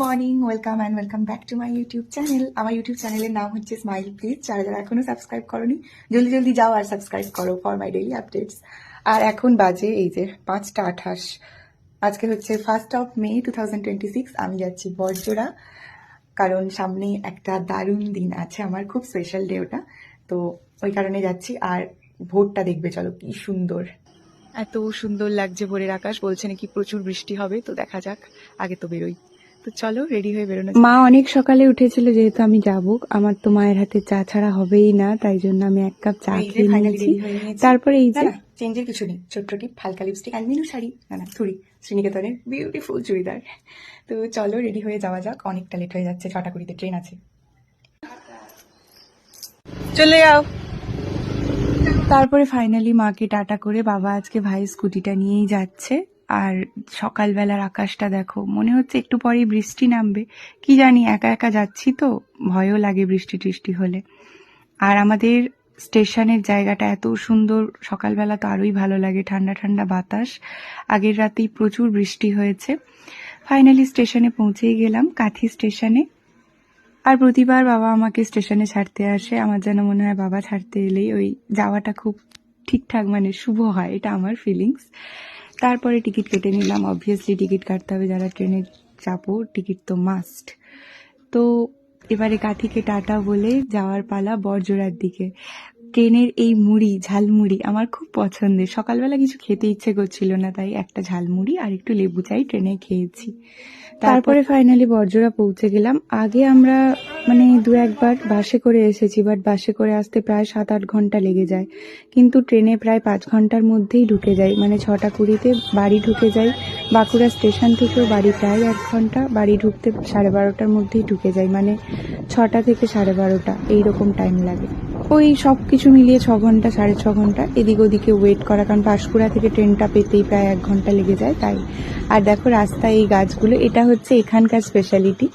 Morning, welcome and welcome back to my YouTube channel. আমার YouTube চ্যানেলের নাম হচ্ছে স্মাইল প্লিজ। যারা যারা এখনো সাবস্ক্রাইব করোনি জলদি জলদি যাও আর সাবস্ক্রাইব করো ফর মাই ডেইলি আপডেটস। আর এখন বাজে এই যে 5টা 28। আজকে হচ্ছে 1 মে 2026। আমি যাচ্ছি বড়জোড়া, কারণ সামনে একটা দারুণ দিন আছে আমার, খুব স্পেশাল ডে ওটা। তো ওই কারণে যাচ্ছি। আর ভোরটা দেখবে চলো কি সুন্দর, এত সুন্দর লাগছে ভোরের আকাশ। বলছে নাকি প্রচুর বৃষ্টি হবে, তো দেখা যাক, আগে তো বেরোই। তো চলো রেডি হয়ে বেরোনো। মা অনেক সকালে উঠেছিল, যেহেতু আমি যাব, আমার তো মায়ের হাতে চা ছাড়া হবেই না, তাই জন্য আমি 1 কাপ চা খেয়ে নিয়েছি। তারপরে এই যে চেঞ্জের কিছু নেই, ছোট্ট টিপ, হালকা লিপস্টিক আর মিনু শাড়ি, না থুড়ি, শ্রীনিকেতনের বিউটিফুল চুড়িদার। তো চলো রেডি হয়ে যাওয়া যাক, অনেকটা লেট হয়ে যাচ্ছে, 6টা 20 ট্রেন আছে। চলে যাও। তারপরে ফাইনালি মাকে টাটা করে বাবা আজকে ভাই স্কুটিটা নিয়েই যাচ্ছে। আর সকালবেলার আকাশটা দেখো, মনে হচ্ছে একটু পরেই বৃষ্টি নামবে। কি জানি, একা একা যাচ্ছি তো ভয়ও লাগে বৃষ্টি টিষ্টি হলে। আর আমাদের স্টেশনের জায়গাটা এত সুন্দর, সকালবেলা তো আরোই ভালো লাগে, ঠান্ডা ঠান্ডা বাতাস। আগের রাতেই প্রচুর বৃষ্টি হয়েছে। ফাইনালি স্টেশনে পৌঁছেই গেলাম, কাঁথি স্টেশনে। আর প্রতিবার বাবা আমাকে স্টেশনে ছাড়তে আসে, আমার যেন মনে হয় বাবা ছাড়তে এলেই ওই যাওয়াটা খুব ঠিকঠাক মানে শুভ হয়, এটা আমার ফিলিংস। তারপরে টিকিট কেটে নিলাম, অবভিয়াসলি টিকিট কাটতে হবে, যারা ট্রেনে যাবো টিকিট তো মাস্ট। তো এবারে কাঠিকে টাটা বলে যাওয়ার পালা বড়জোড়ার দিকে। ট্রেনের এই মুড়ি, ঝালমুড়ি আমার খুব পছন্দের। সকালবেলা কিছু খেতে ইচ্ছে করছিল না, তাই একটা ঝালমুড়ি আর একটু লেবু চাই ট্রেনে খেয়েছি। তারপরে ফাইনালি বড়জোড়া পৌঁছে গেলাম। আগে আমরা মানে 2-1 বার বাসে করে এসেছি, বাট বাসে করে আসতে প্রায় 7-8 ঘন্টা লেগে যায়, কিন্তু ট্রেনে প্রায় 5 ঘন্টার মধ্যেই ঢুকে যাই। মানে 6টা 20-তে বাড়ি ঢুকে যাই। বাঁকুড়া স্টেশন থেকেও বাড়ি প্রায় 1 ঘন্টা, বাড়ি ঢুকতে 12:30টার মধ্যেই ঢুকে যাই, মানে 6টা থেকে 12:30 এইরকম টাইম লাগে। ওই সব কিছু মিলিয়ে 6 ঘন্টা 6.5 ঘন্টা এদিক ওদিকে ওয়েট করা, কারণ পাঁশকুড়া থেকে ট্রেনটা পেতেই প্রায় 1 ঘন্টা লেগে যায় তাই। আর দেখো রাস্তায় এই গাছগুলো, এটা হচ্ছে এখানকার স্পেশালিটি।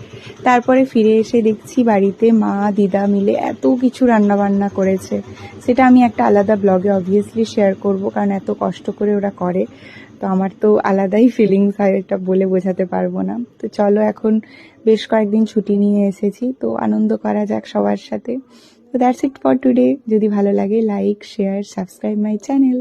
তারপরে ফিরে এসে দেখছি বাড়িতে মা দিদা মিলে এত কিছু রান্না বান্না করেছে, সেটা আমি একটা আলাদা ব্লগে অবভিয়াসলি শেয়ার করব, কারণ এত কষ্ট করে ওরা করে, তো আমার তো আলাদাই ফিলিংস হয়, এটা বলে বোঝাতে পারবো না। তো চলো, এখন বেশ কয়েকদিন ছুটি নিয়ে এসেছি, তো আনন্দ করা যাক সবার সাথে। তো দ্যাটস ইট ফর টুডে। যদি ভালো লাগে like, share, subscribe my channel.